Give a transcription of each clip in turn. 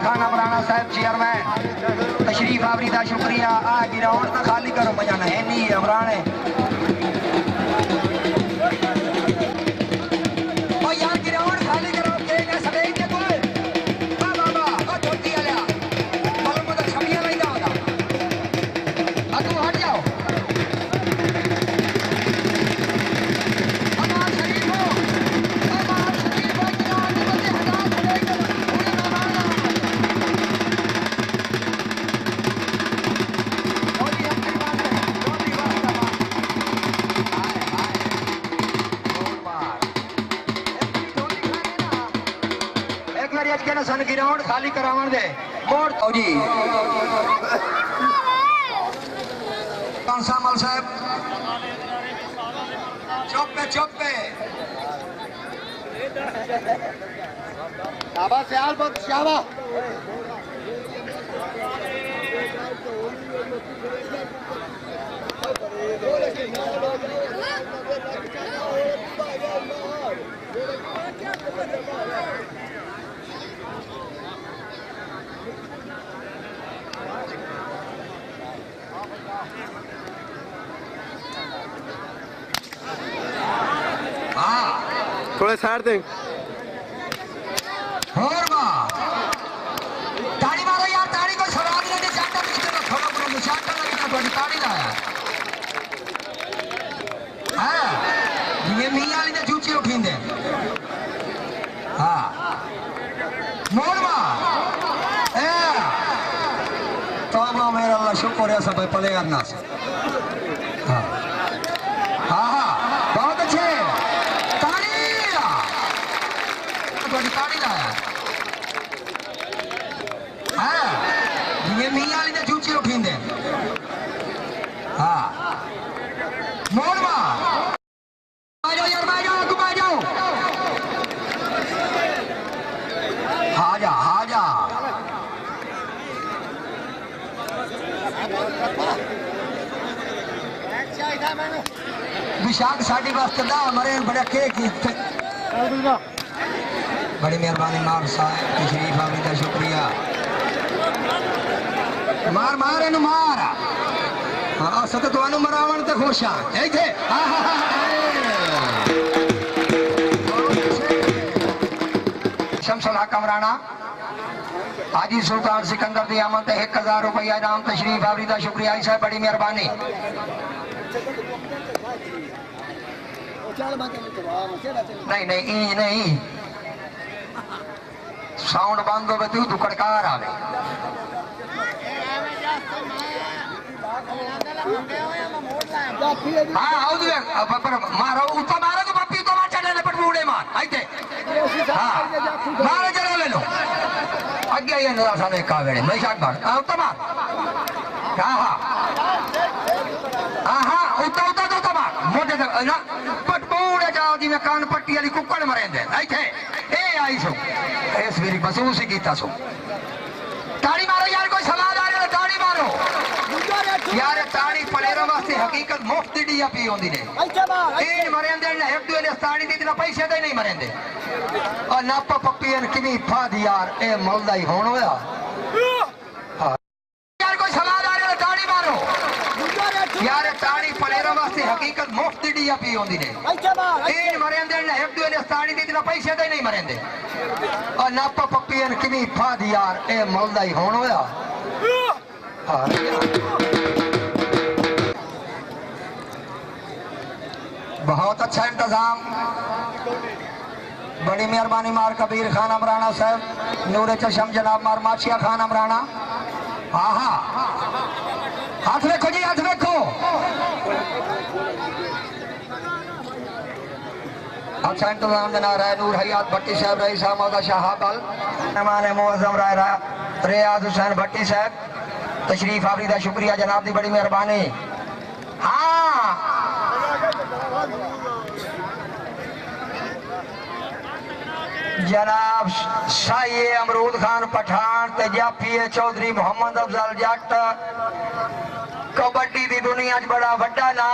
खाना बनाना साहब चेयरमैन तशरीफ आवरी दा शुक्रिया। आ गिराउंड तो खाली करो, मजा नहीं नहीं है अमरान है। ओ यार गिराउंड खाली करो के ने सड़े के कोई वाह वाह वाह ओ छोटी आल्या मालूम तो छमिया नहीं होगा। आ तू हट जाओ अमान शरीफ हो गिराउंड बंदे हटा खड़े करो सन गिराउंड खाली करावन दे बोर्ड तो जी कंसामल साहब चुप पे शाबाश यार बहुत शाबाश। थोड़े साइड दे और वाह ताड़ी मारो यार, ताड़ी को सवाल नहीं चाहता किसी को थोड़ा पूरा निशान का लगना थोड़ी ताड़ी लाया हां ये मियां वाली ने जूची उठींदे हां मोड़ वाह ए तौबा मेरा अल्लाह शुक्र है सब पले करना से हां हां बहुत अच्छे ताड़ी लाया हां ये मियां वाली ने जूची उठींदे हां मोड़ वाह आ जाओ यार आ जाओ तुम आ जाओ आ जा विशाख साड़ी वास्ते दा मरे बड़ा केक बड़ी मेहरबानी मार साहब तशरीफ आवरी दा शुक्रिया। मार मार इनू मार हाँ सत तुहानू मरावण ते खुश हाँ इत्थे शमसुल हक अमराना हाजी सुल्तान सिकंदर दी आमद 1000 रुपया इनाम तशरीफ आवरी दा शुक्रिया साहब बड़ी मेहरबानी। नहीं साउंड बंद हो तू दुकड़कार आवे हाँ मारो ऊपर मारो तो पप्पी तो चढ़े पट मुड़े मार आइते हाँ मारो चलो ले लो अगे ये नजर सामने का वेड़े मैं शाक मार ऊपर मार हाँ उता तो मार मोटे ना पट मुड़े जाओ जी में कान पट्टी वाली कुक्कड़ मरेंदे आइते ए आई सो इस मेरी बसूस ही कीता सो ताड़ी मारो यार कोई सवाल आ रहा ताड़ी मारो यार ताड़ी पलेरो वास्ते हकीकत मुफ्त दी पी होंदी ने तीन मरेंदे ने एक दूसरे ताड़ी दी ना पैसे दे नहीं मरेंदे और नापा पप्पी किनी फा दी यार ए मलदा ही होण होया यार कोई सवाल आ रहा ताड़ी मारो यार ताड़ी पलेरो वास्ते हकीकत मुफ्त दी पी होंदी ने तीन मरेंदे ने एक दूसरे ताड़ी दी ना पैसे दे नहीं मरेंदे और नापा पप्पी किनी फा दी यार ए मलदा ही होण होया बहुत अच्छा इंतजाम बड़ी मेहरबानी मार कबीर खान अमराना साहब नूरे चशम जनाब मार माशिया खान अमराना हाँ हाथ देखो जी हाथ देखो अच्छा इंतजाम जना राय नूर हयात भट्टी साहब रईस अहमद शाह बल मेहमान मुअज्जम राय रियाज हुसैन भट्टी साहब तशरीफ आवरी दा शुक्रिया जनाब दी बड़ी मेहरबानी। हाँ जनाब शाही अमरूद खान पठान ते जाफी चौधरी मोहम्मद अफजल जट कबड्डी दी दुनिया च बड़ा वड्डा ना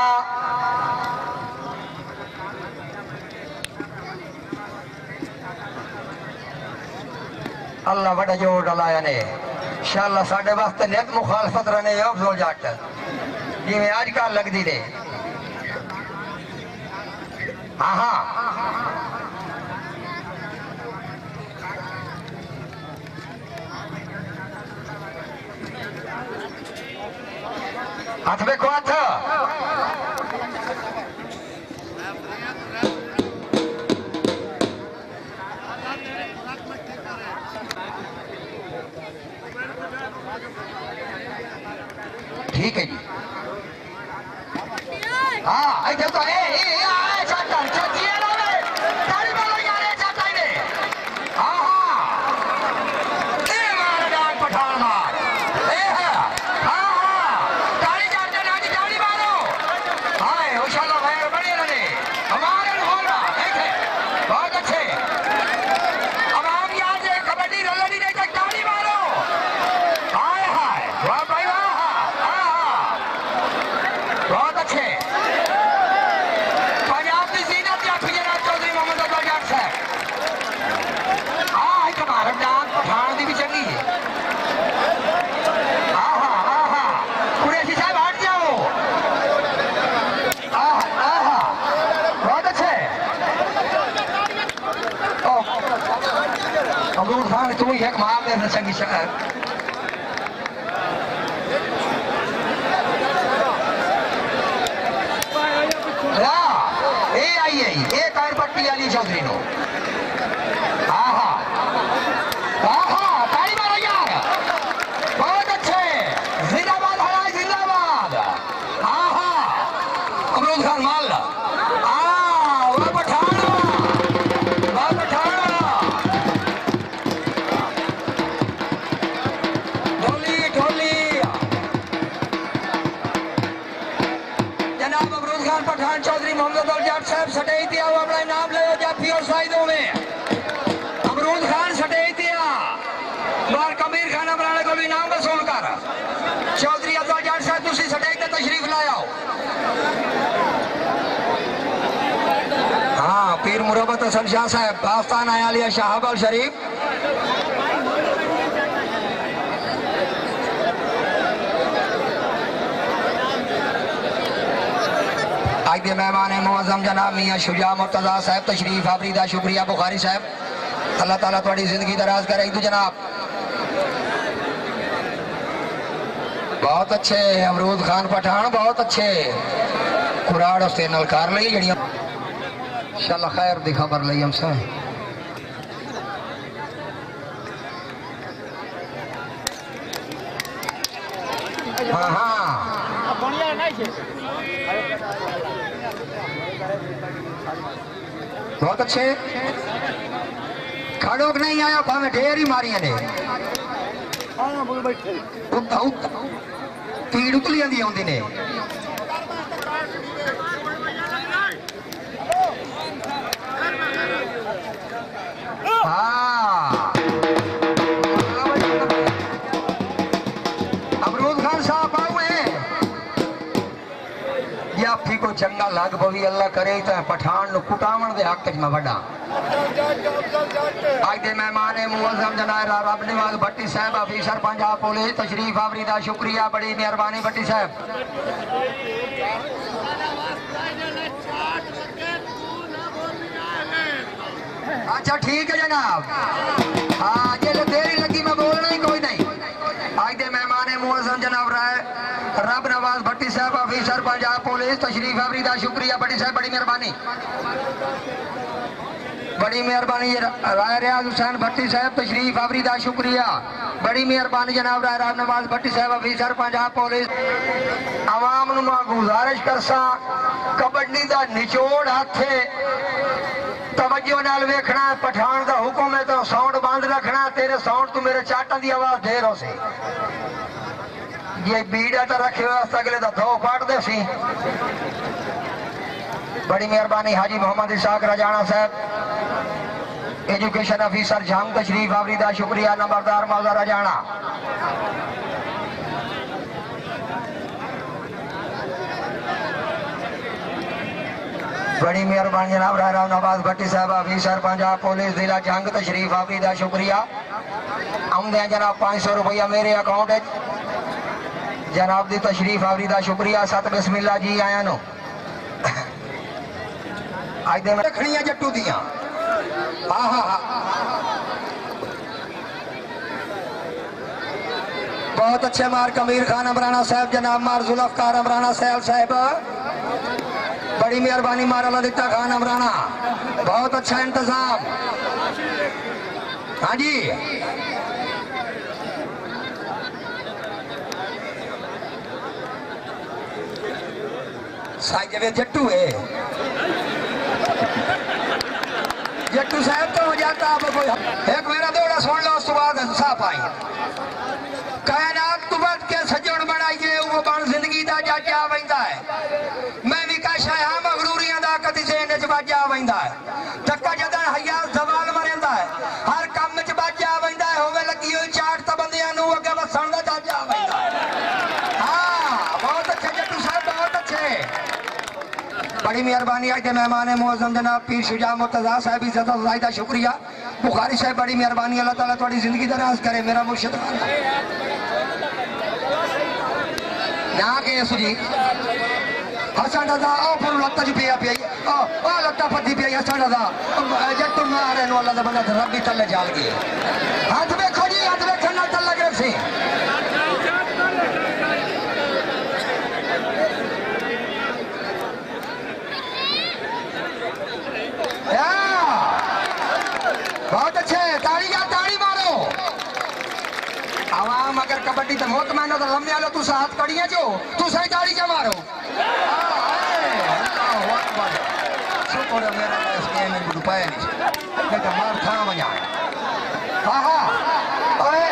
अल्लाह बड़ा जोर डलाया ने इंशाअल्लाह साडे वास्ते नित मुखालफत रहने अफजल जट जिवें अजकल लगदी ने हाँ हाँ हाथ देखो हाथ ठीक है जी हाँ ऐसे तो चाचा चाची है ना ताली बोलो यार चाचा ने हाँ हाँ ए मार डाक पठान मार ए हाँ हाँ ताली चाचा ने आज ताली मारो हाँ इंशाल्लाह भाई बड़े रहने हमारे होना देखे बहुत अच्छे अब आप यहाँ से कबड्डी रल्लड़ी नहीं तक ताली मारो हाय हाय वाह भाई वाह हाँ हाँ बहुत अच्छे पंजाब की जीनत या फिर चौधरी मोहम्मद अफजल जट साहब हाँ एक हमारा डांस पठान दी भी चंगी है हाँ कुरैशी साहब हट जाओ बहुत अच्छे अमरूद खान तू ही एक मार दे चंगी शहर पट्टी वाली चौधरी नो ताली मारो यार बहुत अच्छे जिंदाबाद हराए जिंदाबाद अमरूद खान माल वह पठान ढोली ढोली जनाब अमरूद खान पठान चौधरी मोहम्मद अफजल जट साहब सटे दिया हुआ अपना नाम ले जाफी और साइदों में अमरूद खान सटे दिया बार कबीर खान अपना को भी नाम वसूल कर चौधरी अफजल जट साहब तुसी सटे ते तशरीफ लाया हाँ पीर मुरब्बत हसन शाह साहब आस्थान आलिया शाहबाल शरीफ आज के मेहमान मुअज़्ज़म जनाब मियां शुजा मुर्तज़ा साहब तशरीफ आफरीदा शुक्रिया बुखारी साहब अल्लाह ताला थोड़ी जिंदगी दराज करे तो जनाब बहुत अच्छे अमरूद खान पठान बहुत अच्छे कुराड़ उससे नलकार ली जड़ियां इंशाअल्लाह खैर दी खबर लई हमसे हाँ बहुत अच्छे खड़ोक नहीं आया भावे ढेर ही मारिया ने पीड़ उतली आंदी आउंदी ने अमरूद खान साहब जाफी को चंगा लग पवी अल्लाह करे तो पठान कुटावन दे हक च मैं वड्डा आज दे मेहमान मुअज़्ज़म जनाब रब नवाज भट्टी साहब अफीसर पंजाब पुलिस तशरीफ आवरीदा शुक्रिया बड़ी मेहरबानी भट्टी साहब अच्छा ठीक है जनाब हाँ जे देरी लगी मैं बोलना ही कोई नहीं आज दे मेहमान मुअज़्ज़म जनाब रब नवाज भट्टी साहब अफीसर पंजाब पुलिस तशरीफ आवरीदा शुक्रिया भट्टी साहब बड़ी मेहरबानी राय रियाज हुसैन भट्टी साहब तशरीफ आवरीदा शुक्रिया बड़ी मेहरबानी जनाब रब नवाज भट्टी साहब अफीसर पंजाब पुलिस आवाम नूं मैं गुजारिश करसा कबड्डी दा निचोड़ हाथे तवज्जो नाल वेखना पठान दा हुक्म है तो साउंड बंद रखना तेरे साउंड तू मेरे चाटा दी आवाज देर हो सी ये बीड़ा तो रखे वास्ते अगले का धो फाट दे सी बड़ी मेहरबानी हाजी मोहम्मद इसाक रजाना साहब एजुकेशन ऑफिसर जंग तशरीफ आवरी दा शुक्रिया। नंबरदार मौजा राजाना। बड़ी मेहरबानी जनाब राव नवाज भट्टी साहब ऑफिसर पंजाब पुलिस जिला जंग तशरीफ आवरी दा शुक्रिया। आमदे जनाब 500 रुपया मेरे अकाउंट जनाब दी तशरीफ आवरी दा शुक्रिया। सत बिस्मिल्लाह जी आया नो आज दे रखनियां जट्टू दियां। हाँ हाँ हाँ बहुत अच्छे मार्क अमीर खान अमराना साहब जनाब मार जुल्फकार अमराना साहब बड़ी मेहरबानी मारा ललिता खान अमराना बहुत अच्छा इंतजाम। हाँ जी साई जवे जट्टू है जट्टू साहब तो हो जाता अब कोई एक मेरा दौड़ा सुन लो उस बाद साफ आई कायनात कुवत के सजण बनाइए वो बन जिंदगी दा जाजा वंदा है। मैं भी काशा हां मगरूरियां दा कदी जेन च बाजा वंदा है। धक्का जदन हया जवाल मरेंदा है हर काम च बाजा वंदा है होवे लगी हुई चाट त बंदियां नु अगे वसन दा जाजा वंदा है। हां बहुत अच्छे जट्टू साहब बहुत अच्छे बड़ी मेहरबानी आज के मेहमान मुअज्जम जनाब पीर शुजा मुर्तजा साहब इज्जत अफजाई दा शुक्रिया। बुखारी साहब बड़ी मेहरबानी अल्लाह ताला थोड़ी जिंदगी दराज करे। मेरा मुर्शिद ना के सुजी हसन दादा ओ पुर लत्ता जी पिया पिया ओ लत्ता पति पिया हसन दादा जट्टू मारे नो अल्लाह दा बंदा रब्बी तल्ले जाल गए हाथ देखो जी हाथ देखो ना तल्ला गए सी बहुत अच्छे ताड़ी या ताड़ी मारो आवाम अगर कबड्डी तो मोत मानो तो लम्बे आलो तू हाथ कड़िया जो तू सही ताड़ी जा मारो शुक्र है मेरा इस गेम में रुपया नहीं मैं तो मार था मजा हाँ हाँ ओए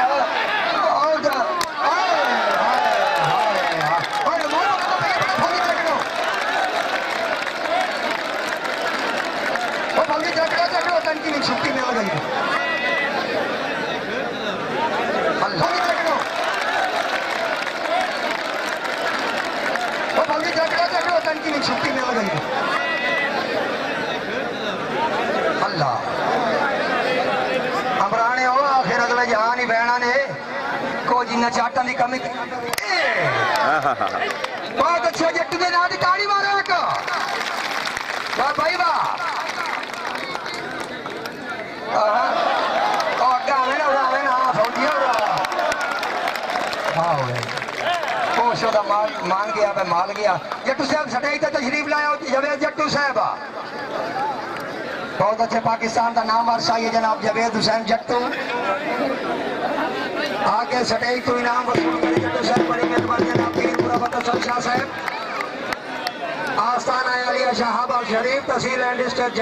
की छुट्टी में लगी की छुट्टी में लगी अल्लाह अमराने हो आखिर अगले जहान ही बहना ने को जिन्ना चाटा की कमी बहुत अच्छे जट्टू के नाम की ताड़ी मारो एक वाह भाई वाह मान गया माल गया जट्टू साहब सटाई तो तशरीफ लाया जवेद जट्टू साहब बहुत अच्छे पाकिस्तान का नाम वर्षा है जनाब जवेद हुसैन जट्टू आगे सटाई तो इनाम वसूल करे जट्टू साहब बड़ी मेहरबानी जनाब पीरपुरा फतेह शाह साहब आस्थाना अलिया शाहबाद शरीफ तहसील एंड डिस्ट्रिक्ट